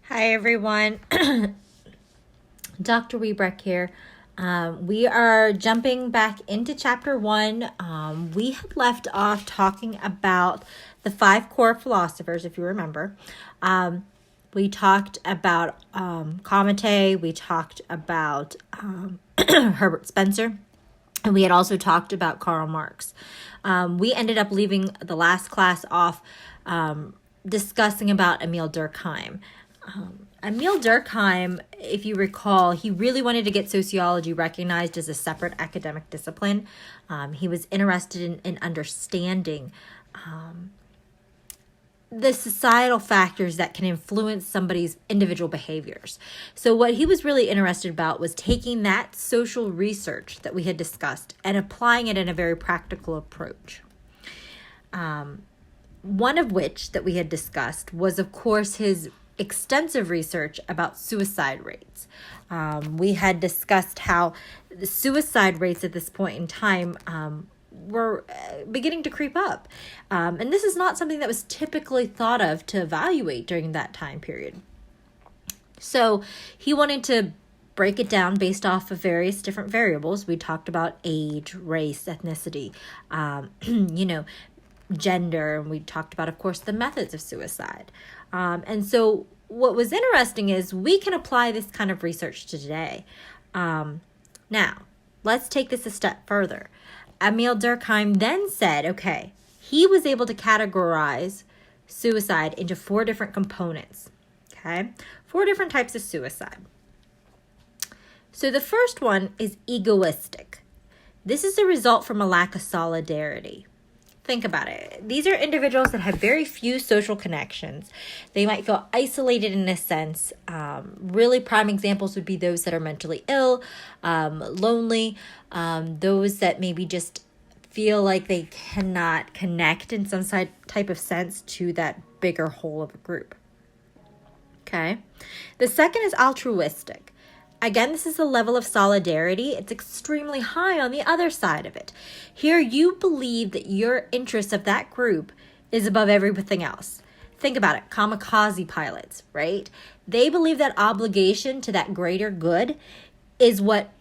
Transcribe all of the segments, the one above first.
Hi, everyone. Dr. Wiebrecht here. We are jumping back into chapter 1. We had left off talking about the 5 core philosophers, if you remember. We talked about Comte, we talked about Herbert Spencer, and we had also talked about Karl Marx. We ended up leaving the last class off discussing about Emile Durkheim. Emile Durkheim, if you recall, he really wanted to get sociology recognized as a separate academic discipline. He was interested in understanding the societal factors that can influence somebody's individual behaviors. So what he was really interested about was taking that social research that we had discussed and applying it in a very practical approach. One of which that we had discussed was, of course, his extensive research about suicide rates. We had discussed how the suicide rates at this point in time were beginning to creep up. And this is not something that was typically thought of to evaluate during that time period. So he wanted to break it down based off of various different variables. We talked about age, race, ethnicity, gender, and we talked about, of course, the methods of suicide. And so what was interesting is we can apply this kind of research to today. Now, let's take this a step further. Emile Durkheim then said, okay, he was able to categorize suicide into 4 different components, okay? 4 different types of suicide. So the first one is egoistic. This is a result from a lack of solidarity. Think about it. These are individuals that have very few social connections. They might feel isolated in a sense. Really prime examples would be those that are mentally ill, lonely, those that maybe just feel like they cannot connect in some type of sense to that bigger whole of a group. Okay. The second is altruistic. Again, this is a level of solidarity. It's extremely high on the other side of it. Here, you believe that your interest of that group is above everything else. Think about it. Kamikaze pilots, right? They believe that obligation to that greater good is what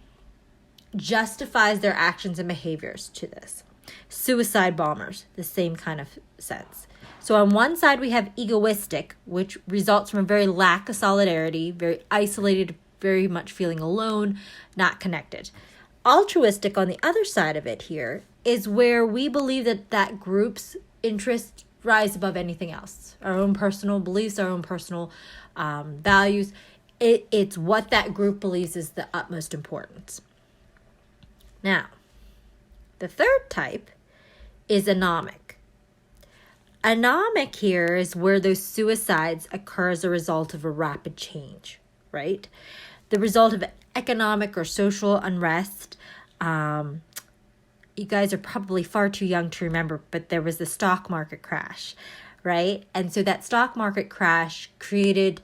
justifies their actions and behaviors to this. Suicide bombers, the same kind of sense. So on one side, we have egoistic, which results from a very lack of solidarity, very isolated, very much feeling alone, not connected. Altruistic on the other side of it here is where we believe that group's interests rise above anything else. Our own personal beliefs, our own personal values. It's what that group believes is the utmost importance. Now, the third type is anomic. Anomic here is where those suicides occur as a result of a rapid change, right? The result of economic or social unrest. You guys are probably far too young to remember, but there was the stock market crash, right? And so that stock market crash created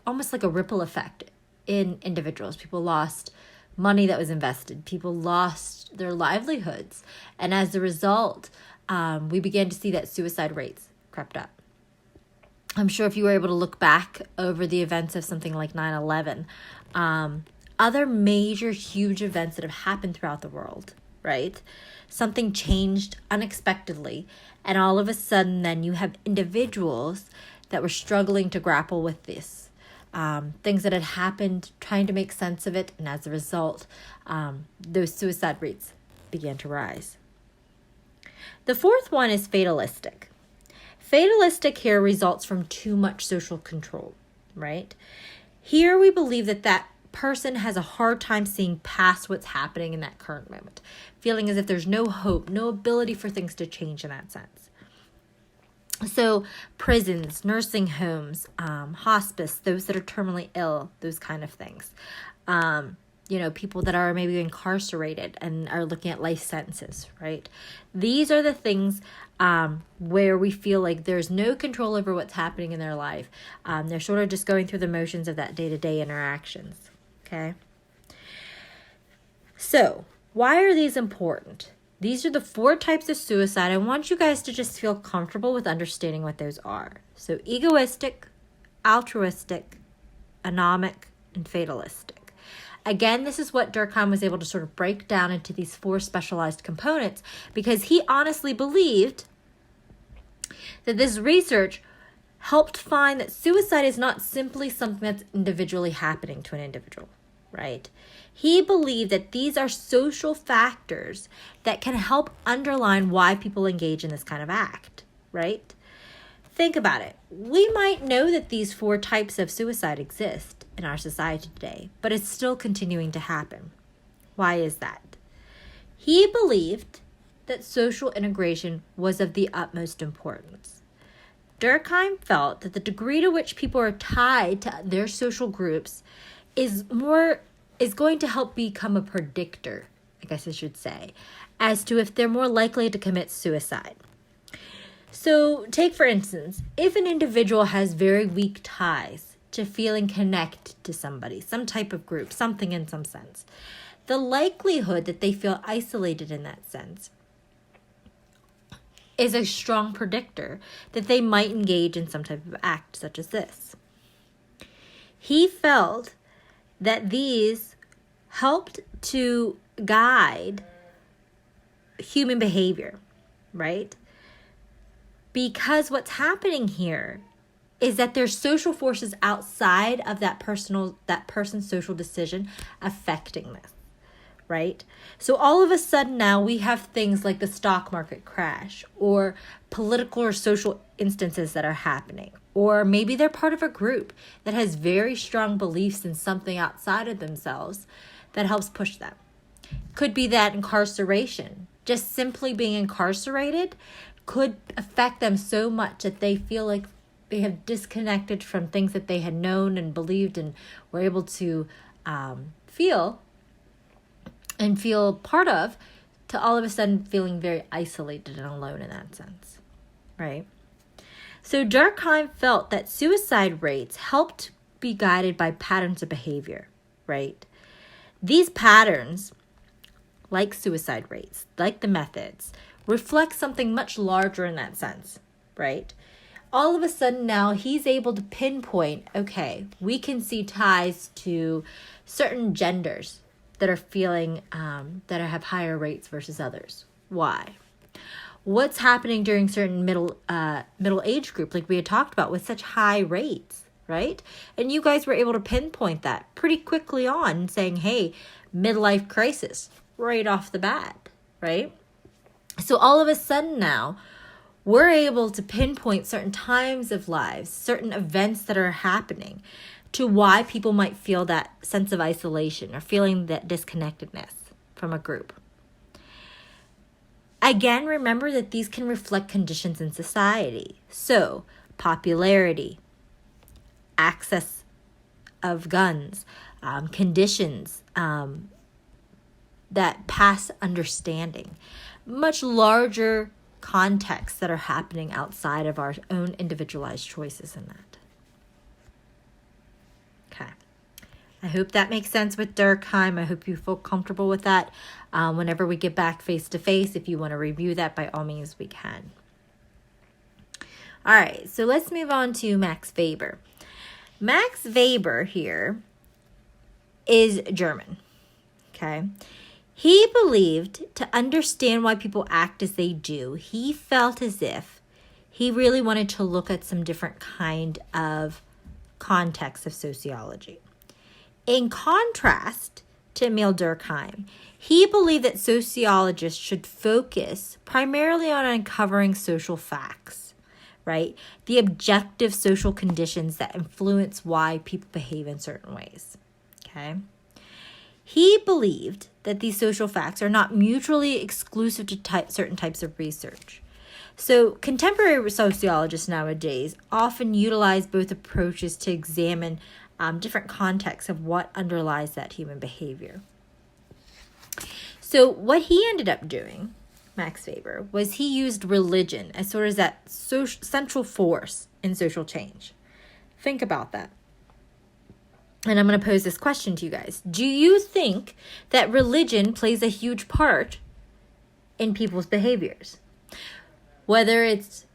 almost like a ripple effect in individuals. People lost money that was invested. People lost their livelihoods. And as a result, we began to see that suicide rates crept up. I'm sure if you were able to look back over the events of something like 9/11, other major huge events that have happened throughout the world, right? Something changed unexpectedly, and all of a sudden then you have individuals that were struggling to grapple with this. Things that had happened, trying to make sense of it, and as a result, those suicide rates began to rise. The fourth one is fatalistic. Fatalistic here results from too much social control, right? Here we believe that person has a hard time seeing past what's happening in that current moment, feeling as if there's no hope, no ability for things to change in that sense. So prisons, nursing homes, hospice, those that are terminally ill, those kind of things. People that are maybe incarcerated and are looking at life sentences, right? These are the things where we feel like there's no control over what's happening in their life. They're sort of just going through the motions of that day-to-day interactions, okay? So, why are these important? These are the 4 types of suicide. I want you guys to just feel comfortable with understanding what those are. So, egoistic, altruistic, anomic, and fatalistic. Again, this is what Durkheim was able to sort of break down into these 4 specialized components, because he honestly believed that this research helped find that suicide is not simply something that's individually happening to an individual, right? He believed that these are social factors that can help underline why people engage in this kind of act, right? Think about it. We might know that these 4 types of suicide exist in our society today, but it's still continuing to happen. Why is that? He believed that social integration was of the utmost importance. Durkheim felt that the degree to which people are tied to their social groups is going to help become a predictor, I guess I should say, as to if they're more likely to commit suicide. So take, for instance, if an individual has very weak ties to feeling connected to somebody, some type of group, something in some sense, the likelihood that they feel isolated in that sense is a strong predictor that they might engage in some type of act such as this. He felt that these helped to guide human behavior, right? Because what's happening here is that there's social forces outside of that person's social decision affecting this, right? So all of a sudden now we have things like the stock market crash, or political or social instances that are happening, or maybe they're part of a group that has very strong beliefs in something outside of themselves that helps push them. Could be that incarceration, just simply being incarcerated, could affect them so much that they feel like they have disconnected from things that they had known and believed and were able to feel part of, to all of a sudden feeling very isolated and alone in that sense, right? So Durkheim felt that suicide rates helped be guided by patterns of behavior, right? These patterns, like suicide rates, like the methods, reflect something much larger in that sense, right? All of a sudden now he's able to pinpoint, okay, we can see ties to certain genders that are feeling, that have higher rates versus others. Why? What's happening during certain middle age group, like we had talked about, with such high rates, right? And you guys were able to pinpoint that pretty quickly on, saying, hey, midlife crisis, right off the bat, right? So all of a sudden now, we're able to pinpoint certain times of lives, certain events that are happening, to why people might feel that sense of isolation or feeling that disconnectedness from a group. Again, remember that these can reflect conditions in society. So, popularity, access of guns, conditions that pass understanding, much larger contexts that are happening outside of our own individualized choices in that. Okay. I hope that makes sense with Durkheim. I hope you feel comfortable with that. Whenever we get back face to face, if you want to review that, by all means, we can. All right, so let's move on to Max Weber. Max Weber here is German, okay? He believed to understand why people act as they do, he felt as if he really wanted to look at some different kind of context of sociology. In contrast to Emil Durkheim, he believed that sociologists should focus primarily on uncovering social facts, right? The objective social conditions that influence why people behave in certain ways, okay? He believed that these social facts are not mutually exclusive to certain types of research. So contemporary sociologists nowadays often utilize both approaches to examine different contexts of what underlies that human behavior. So what he ended up doing, Max Weber, was he used religion as sort of that central force in social change. Think about that. And I'm going to pose this question to you guys. Do you think that religion plays a huge part in people's behaviors? Whether it's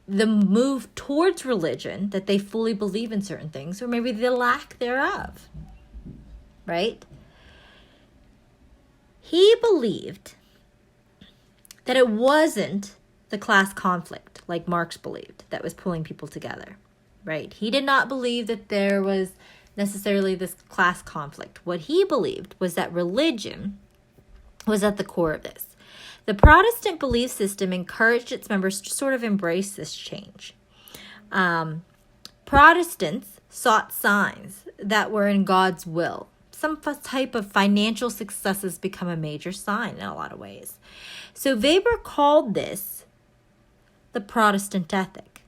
the move towards religion, that they fully believe in certain things, or maybe the lack thereof, right? He believed that it wasn't the class conflict, like Marx believed, that was pulling people together, right? He did not believe that there was necessarily this class conflict. What he believed was that religion was at the core of this. The Protestant belief system encouraged its members to sort of embrace this change. Protestants sought signs that were in God's will. Some type of financial success has become a major sign in a lot of ways. So Weber called this the Protestant ethic.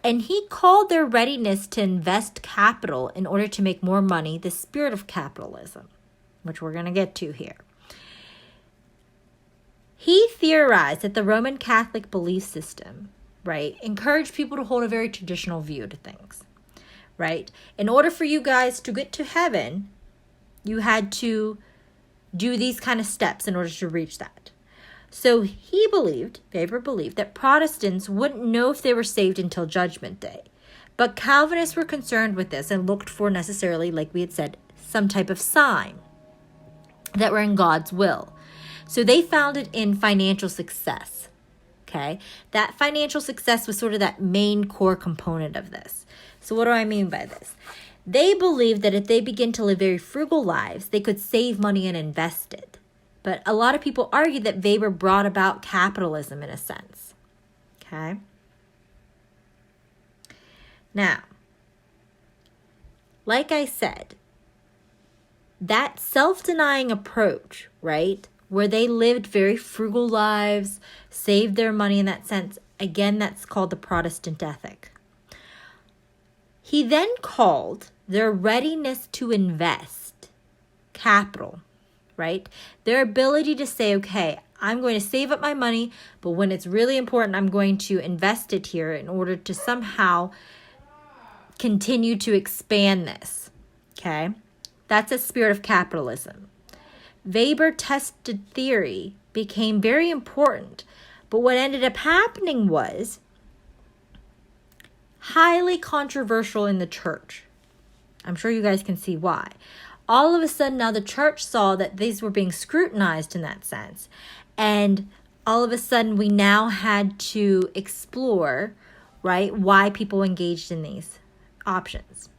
And he called their readiness to invest capital in order to make more money the spirit of capitalism, which we're going to get to here. He theorized that the Roman Catholic belief system, right, encouraged people to hold a very traditional view to things, right? In order for you guys to get to heaven, you had to do these kind of steps in order to reach that. So Weber believed that Protestants wouldn't know if they were saved until Judgment Day. But Calvinists were concerned with this and looked for necessarily, like we had said, some type of sign that were in God's will. So they found it in financial success, okay? That financial success was sort of that main core component of this. So what do I mean by this? They believed that if they begin to live very frugal lives, they could save money and invest it. But a lot of people argue that Weber brought about capitalism in a sense, okay? Now, like I said, that self-denying approach, right, where they lived very frugal lives, saved their money in that sense, again, that's called the Protestant ethic. He then called their readiness to invest capital, right? Their ability to say, okay, I'm going to save up my money, but when it's really important, I'm going to invest it here in order to somehow continue to expand this, okay? That's a spirit of capitalism. Weber-tested theory became very important, but what ended up happening was highly controversial in the church. I'm sure you guys can see why. All of a sudden now the church saw that these were being scrutinized in that sense, and all of a sudden we now had to explore, right, why people engaged in these options.